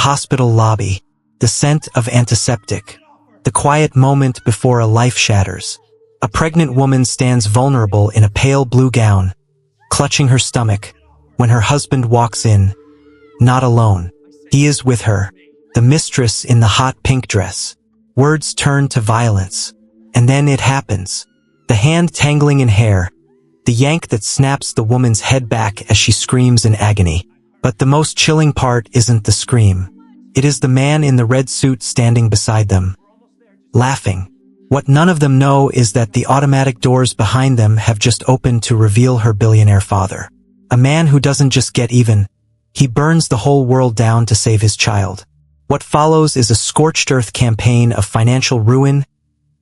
hospital lobby, the scent of antiseptic, the quiet moment before a life shatters. A pregnant woman stands vulnerable in a pale blue gown, clutching her stomach, when her husband walks in. Not alone. He is with her, the mistress in the hot pink dress. Words turn to violence. And then it happens. The hand tangling in hair, the yank that snaps the woman's head back as she screams in agony. But the most chilling part isn't the scream. It is the man in the red suit standing beside them, laughing. What none of them know is that the automatic doors behind them have just opened to reveal her billionaire father. A man who doesn't just get even, he burns the whole world down to save his child. What follows is a scorched earth campaign of financial ruin,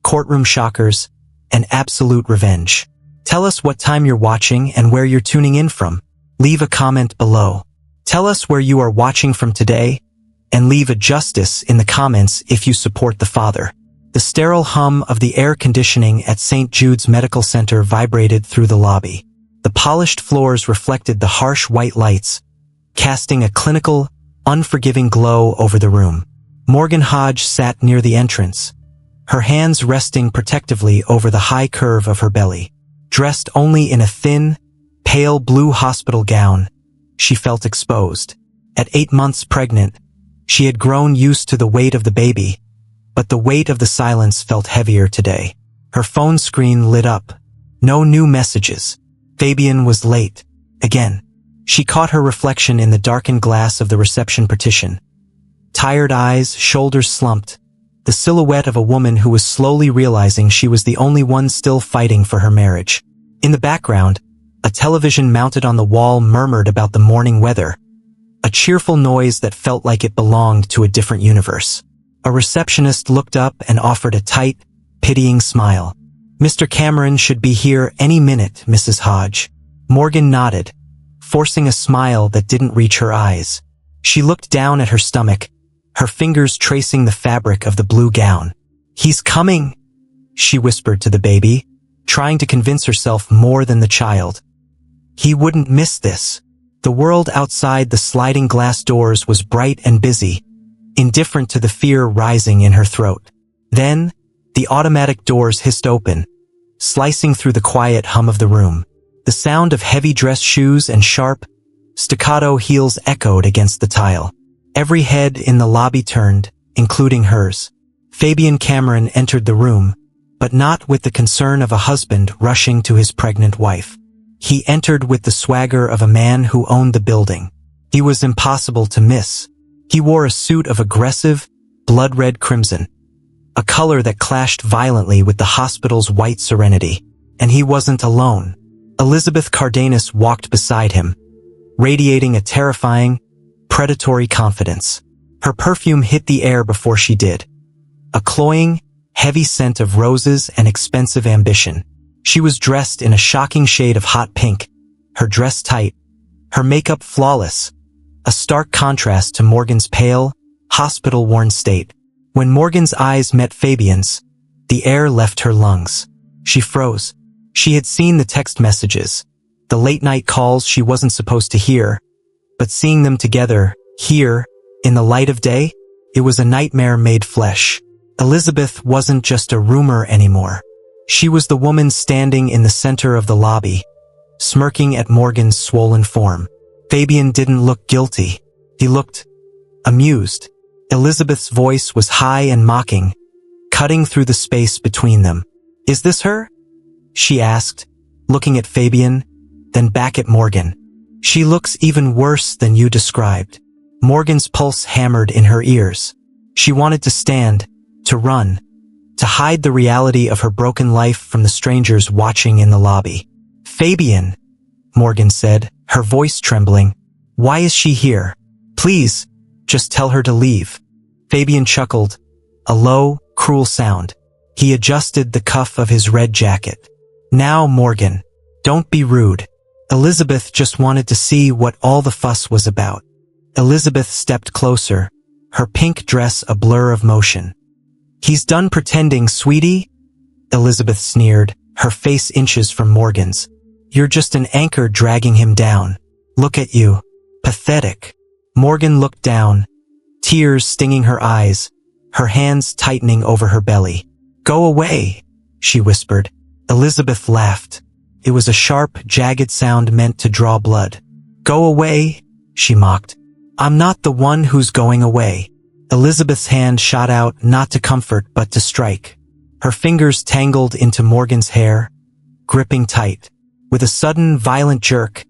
courtroom shockers, and absolute revenge. Tell us what time you're watching and where you're tuning in from. Leave a comment below. Tell us where you are watching from today, and leave a justice in the comments if you support the father. The sterile hum of the air conditioning at St. Jude's Medical Center vibrated through the lobby. The polished floors reflected the harsh white lights, casting a clinical, unforgiving glow over the room. Morgan Hodge sat near the entrance, her hands resting protectively over the high curve of her belly. Dressed only in a thin, pale blue hospital gown, she felt exposed. At 8 months pregnant, she had grown used to the weight of the baby, but the weight of the silence felt heavier today. Her phone screen lit up. No new messages. Fabian was late. Again. She caught her reflection in the darkened glass of the reception partition. Tired eyes, shoulders slumped. The silhouette of a woman who was slowly realizing she was the only one still fighting for her marriage. In the background, a television mounted on the wall murmured about the morning weather, a cheerful noise that felt like it belonged to a different universe. A receptionist looked up and offered a tight, pitying smile. "Mr. Cameron should be here any minute, Mrs. Hodge." Morgan nodded, forcing a smile that didn't reach her eyes. She looked down at her stomach, her fingers tracing the fabric of the blue gown. "He's coming," she whispered to the baby, trying to convince herself more than the child. He wouldn't miss this. The world outside the sliding glass doors was bright and busy, indifferent to the fear rising in her throat. Then, the automatic doors hissed open, slicing through the quiet hum of the room. The sound of heavy dress shoes and sharp, staccato heels echoed against the tile. Every head in the lobby turned, including hers. Fabian Cameron entered the room, but not with the concern of a husband rushing to his pregnant wife. He entered with the swagger of a man who owned the building. He was impossible to miss. He wore a suit of aggressive, blood-red crimson, a color that clashed violently with the hospital's white serenity. And he wasn't alone. Elizabeth Cardenas walked beside him, radiating a terrifying, predatory confidence. Her perfume hit the air before she did. A cloying, heavy scent of roses and expensive ambition. She was dressed in a shocking shade of hot pink, her dress tight, her makeup flawless, a stark contrast to Morgan's pale, hospital-worn state. When Morgan's eyes met Fabian's, the air left her lungs. She froze. She had seen the text messages, the late-night calls she wasn't supposed to hear, but seeing them together, here, in the light of day, it was a nightmare made flesh. Elizabeth wasn't just a rumor anymore. She was the woman standing in the center of the lobby, smirking at Morgan's swollen form. Fabian didn't look guilty. He looked amused. Elizabeth's voice was high and mocking, cutting through the space between them. "Is this her?" she asked, looking at Fabian, then back at Morgan. "She looks even worse than you described." Morgan's pulse hammered in her ears. She wanted to stand, to run, to hide the reality of her broken life from the strangers watching in the lobby. "Fabian," Morgan said, her voice trembling. "Why is she here? Please, just tell her to leave." Fabian chuckled, a low, cruel sound. He adjusted the cuff of his red jacket. "Now, Morgan, don't be rude. Elizabeth just wanted to see what all the fuss was about." Elizabeth stepped closer, her pink dress a blur of motion. "He's done pretending, sweetie," Elizabeth sneered, her face inches from Morgan's. "You're just an anchor dragging him down. Look at you. Pathetic." Morgan looked down, tears stinging her eyes, her hands tightening over her belly. "Go away," she whispered. Elizabeth laughed. It was a sharp, jagged sound meant to draw blood. "Go away," she mocked. "I'm not the one who's going away." Elizabeth's hand shot out, not to comfort but to strike. Her fingers tangled into Morgan's hair, gripping tight. With a sudden, violent jerk,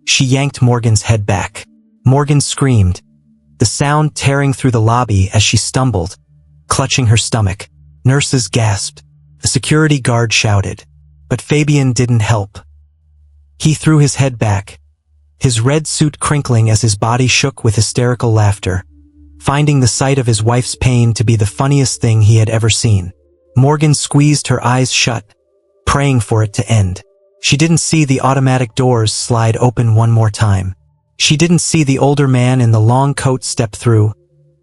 she yanked Morgan's head back. Morgan screamed, the sound tearing through the lobby as she stumbled, clutching her stomach. Nurses gasped. The security guard shouted. But Fabian didn't help. He threw his head back, his red suit crinkling as his body shook with hysterical laughter, finding the sight of his wife's pain to be the funniest thing he had ever seen. Morgan squeezed her eyes shut, praying for it to end. She didn't see the automatic doors slide open one more time. She didn't see the older man in the long coat step through,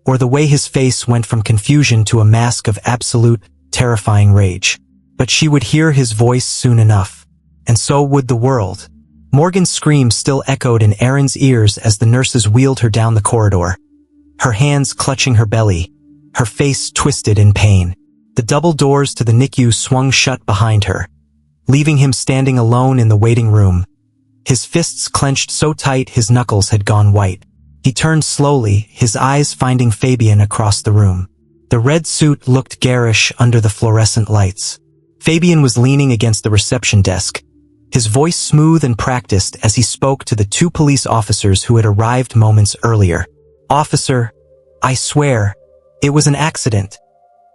or the way his face went from confusion to a mask of absolute, terrifying rage. But she would hear his voice soon enough. And so would the world. Morgan's scream still echoed in Erin's ears as the nurses wheeled her down the corridor, her hands clutching her belly, her face twisted in pain. The double doors to the NICU swung shut behind her, leaving him standing alone in the waiting room, his fists clenched so tight his knuckles had gone white. He turned slowly, his eyes finding Fabian across the room. The red suit looked garish under the fluorescent lights. Fabian was leaning against the reception desk, his voice smooth and practiced as he spoke to the two police officers who had arrived moments earlier. "Officer, I swear, it was an accident,"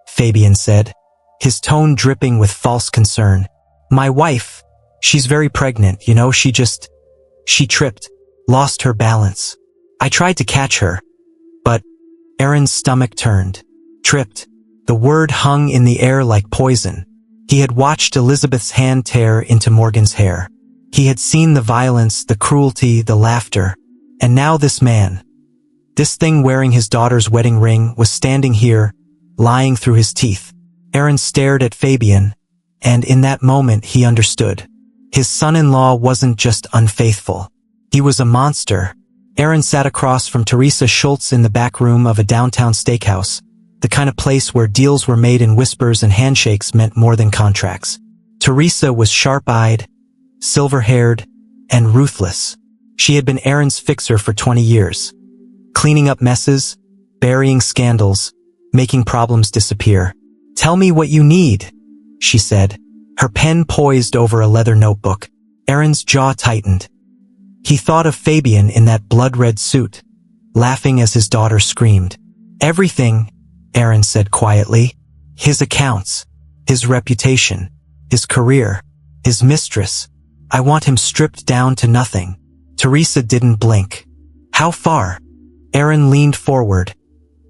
Fabian said, his tone dripping with false concern. "My wife, she's very pregnant, you know, she tripped, lost her balance. I tried to catch her, but..." Erin's stomach turned. Tripped. The word hung in the air like poison. He had watched Elizabeth's hand tear into Morgan's hair. He had seen the violence, the cruelty, the laughter. And now this man, this thing wearing his daughter's wedding ring, was standing here, lying through his teeth. Erin stared at Fabian, and in that moment he understood. His son-in-law wasn't just unfaithful. He was a monster. Erin sat across from Teresa Schultz in the back room of a downtown steakhouse, the kind of place where deals were made in whispers and handshakes meant more than contracts. Teresa was sharp-eyed, silver-haired, and ruthless. She had been Erin's fixer for 20 years, cleaning up messes, burying scandals, making problems disappear. "Tell me what you need," she said, her pen poised over a leather notebook. Erin's jaw tightened. He thought of Fabian in that blood-red suit, laughing as his daughter screamed. "Everything," Erin said quietly. "His accounts, his reputation, his career, his mistress. I want him stripped down to nothing." Teresa didn't blink. "How far?" Erin leaned forward,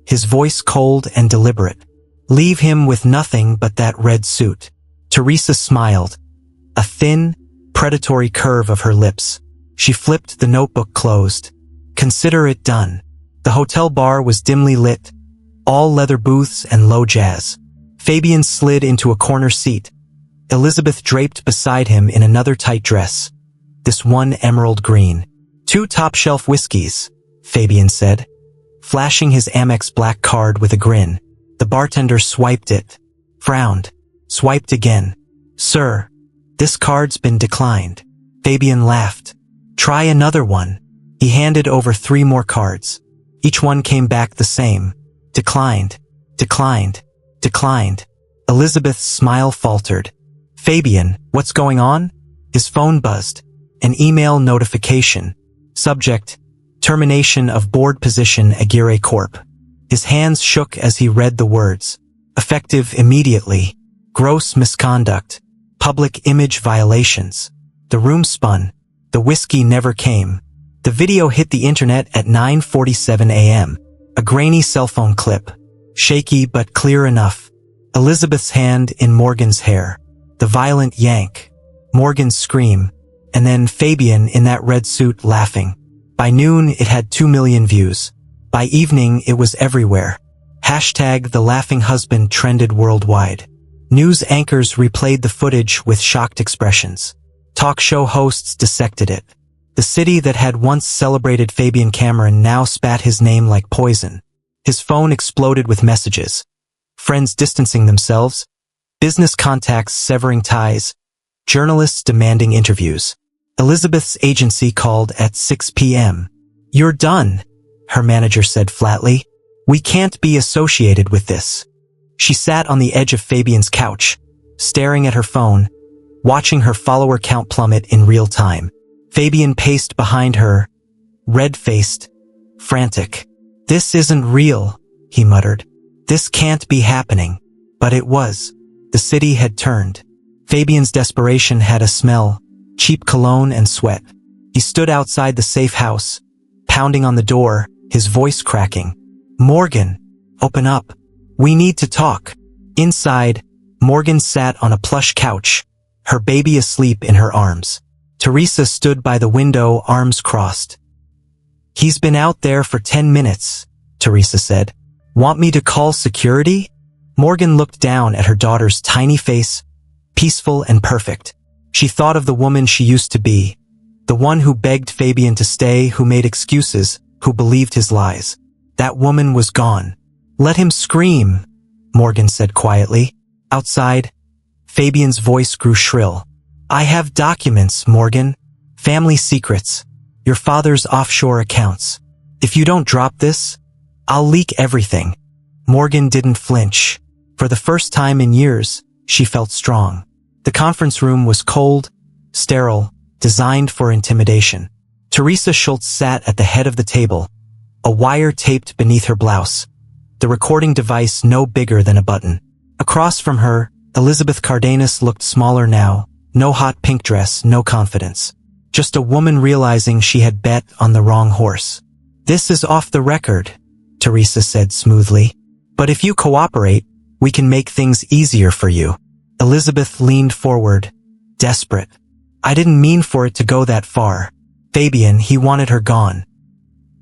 his voice cold and deliberate. "Leave him with nothing but that red suit." Teresa smiled, a thin, predatory curve of her lips. She flipped the notebook closed. "Consider it done." The hotel bar was dimly lit, all leather booths and low jazz. Fabian slid into a corner seat, Elizabeth draped beside him in another tight dress, this one emerald green. "2 top-shelf whiskeys," Fabian said, flashing his Amex black card with a grin. The bartender swiped it, frowned, swiped again. "Sir, this card's been declined." Fabian laughed. "Try another one." He handed over 3 more cards. Each one came back the same. Declined, declined, declined. Elizabeth's smile faltered. "Fabian, what's going on?" His phone buzzed. An email notification. Subject: termination of board position Aguirre Corp. His hands shook as he read the words. Effective immediately. Gross misconduct. Public image violations. The room spun. The whiskey never came. The video hit the internet at 9:47 a.m. A grainy cell phone clip. Shaky but clear enough. Elizabeth's hand in Morgan's hair. The violent yank. Morgan's scream. And then Fabian in that red suit laughing. By noon, it had 2 million views. By evening, it was everywhere. Hashtag the laughing husband trended worldwide. News anchors replayed the footage with shocked expressions. Talk show hosts dissected it. The city that had once celebrated Fabian Cameron now spat his name like poison. His phone exploded with messages. Friends distancing themselves, business contacts severing ties, journalists demanding interviews. Elizabeth's agency called at 6 p.m. "You're done," her manager said flatly. "We can't be associated with this." She sat on the edge of Fabian's couch, staring at her phone, watching her follower count plummet in real time. Fabian paced behind her, red-faced, frantic. "This isn't real," he muttered. "This can't be happening." But it was. The city had turned. Fabian's desperation had a smell, cheap cologne and sweat. He stood outside the safe house, pounding on the door, his voice cracking. "Morgan, open up. We need to talk." Inside, Morgan sat on a plush couch, her baby asleep in her arms. Teresa stood by the window, arms crossed. "He's been out there for 10 minutes, Teresa said. "Want me to call security?" Morgan looked down at her daughter's tiny face, peaceful and perfect. She thought of the woman she used to be, the one who begged Fabian to stay, who made excuses, who believed his lies. That woman was gone. "Let him scream," Morgan said quietly. Outside, Fabian's voice grew shrill. "I have documents, Morgan. Family secrets. Your father's offshore accounts. If you don't drop this, I'll leak everything." Morgan didn't flinch. For the first time in years, she felt strong. The conference room was cold, sterile, designed for intimidation. Teresa Schultz sat at the head of the table, a wire taped beneath her blouse, the recording device no bigger than a button. Across from her, Elizabeth Cardenas looked smaller now, no hot pink dress, no confidence. Just a woman realizing she had bet on the wrong horse. "This is off the record," Teresa said smoothly. "But if you cooperate, we can make things easier for you." Elizabeth leaned forward, desperate. "I didn't mean for it to go that far. Fabian, he wanted her gone.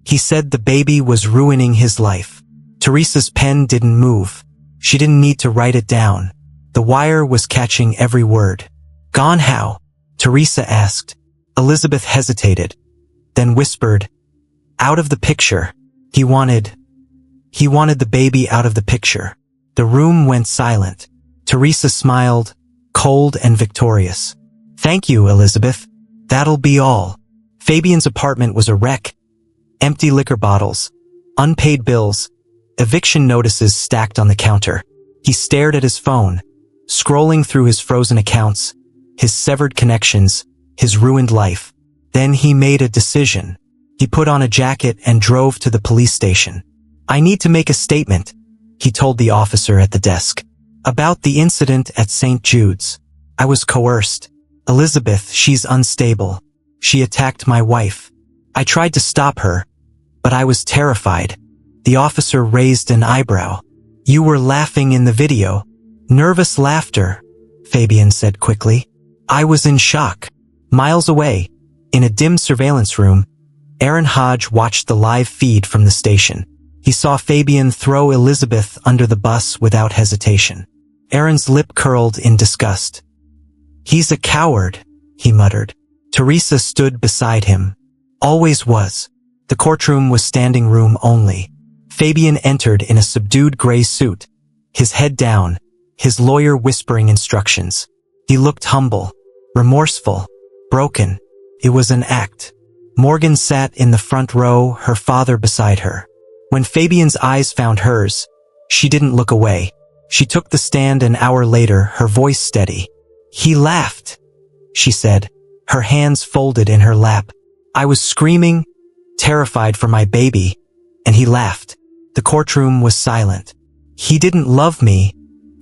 He said the baby was ruining his life." Teresa's pen didn't move. She didn't need to write it down. The wire was catching every word. "Gone how?" Teresa asked. Elizabeth hesitated, then whispered, "Out of the picture. He wanted the baby out of the picture." The room went silent. Teresa smiled, cold and victorious. "Thank you, Elizabeth. That'll be all." Fabian's apartment was a wreck. Empty liquor bottles, unpaid bills, eviction notices stacked on the counter. He stared at his phone, scrolling through his frozen accounts, his severed connections, his ruined life. Then he made a decision. He put on a jacket and drove to the police station. "I need to make a statement," he told the officer at the desk. "About the incident at St. Jude's. I was coerced. Elizabeth, she's unstable. She attacked my wife. I tried to stop her, but I was terrified." The officer raised an eyebrow. "You were laughing in the video." "Nervous laughter," Fabian said quickly. "I was in shock." Miles away, in a dim surveillance room, Aaron Hodge watched the live feed from the station. He saw Fabian throw Elizabeth under the bus without hesitation. Aaron's lip curled in disgust. "He's a coward," he muttered. Teresa stood beside him. Always was. The courtroom was standing room only. Fabian entered in a subdued gray suit, his head down, his lawyer whispering instructions. He looked humble, remorseful, broken. It was an act. Morgan sat in the front row, her father beside her. When Fabian's eyes found hers, she didn't look away. She took the stand an hour later, her voice steady. "He laughed," she said, her hands folded in her lap. "I was screaming, terrified for my baby, and he laughed." The courtroom was silent. "He didn't love me,"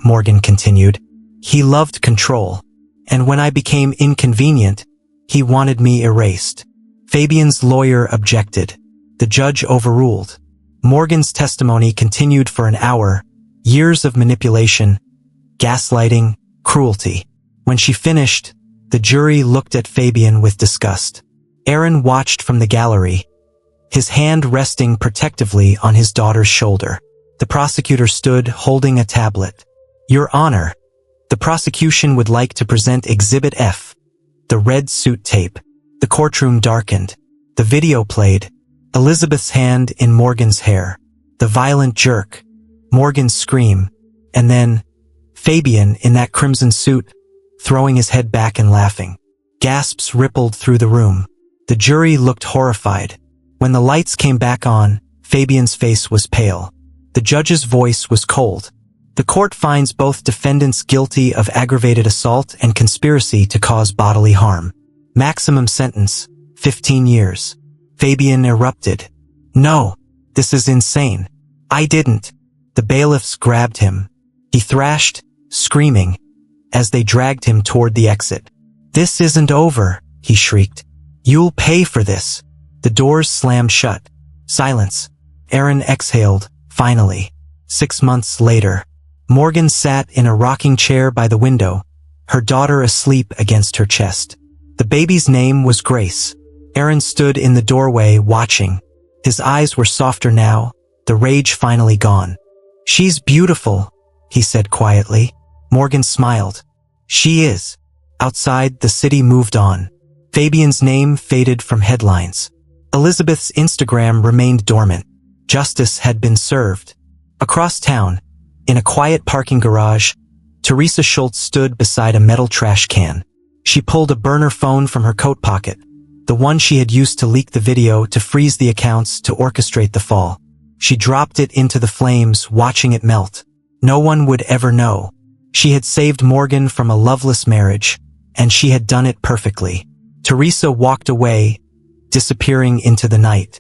Morgan continued. "He loved control. And when I became inconvenient, he wanted me erased." Fabian's lawyer objected. The judge overruled. Morgan's testimony continued for an hour, years of manipulation, gaslighting, cruelty. When she finished, the jury looked at Fabian with disgust. Aaron watched from the gallery, his hand resting protectively on his daughter's shoulder. The prosecutor stood holding a tablet. "Your Honor, the prosecution would like to present Exhibit F, the red suit tape." The courtroom darkened. The video played, Elizabeth's hand in Morgan's hair. the violent jerk, Morgan's scream, and then Fabian in that crimson suit, throwing his head back and laughing. Gasps rippled through the room. The jury looked horrified. When the lights came back on, Fabian's face was pale. The judge's voice was cold. The court finds both defendants guilty of aggravated assault and conspiracy to cause bodily harm. Maximum sentence, 15 years. Fabian erupted. No, this is insane. I didn't. The bailiffs grabbed him. He thrashed, screaming, as they dragged him toward the exit. This isn't over, he shrieked. You'll pay for this. The doors slammed shut. Silence. Aaron exhaled, finally. 6 months later. Morgan sat in a rocking chair by the window, her daughter asleep against her chest. The baby's name was Grace. Aaron stood in the doorway watching. His eyes were softer now, the rage finally gone. She's beautiful, he said quietly. Morgan smiled. She is. Outside, the city moved on. Fabian's name faded from headlines. Elizabeth's Instagram remained dormant. Justice had been served. Across town, in a quiet parking garage, Teresa Schultz stood beside a metal trash can. She pulled a burner phone from her coat pocket, the one she had used to leak the video to freeze the accounts to orchestrate the fall. She dropped it into the flames, watching it melt. No one would ever know. She had saved Morgan from a loveless marriage, and she had done it perfectly. Teresa walked away, disappearing into the night.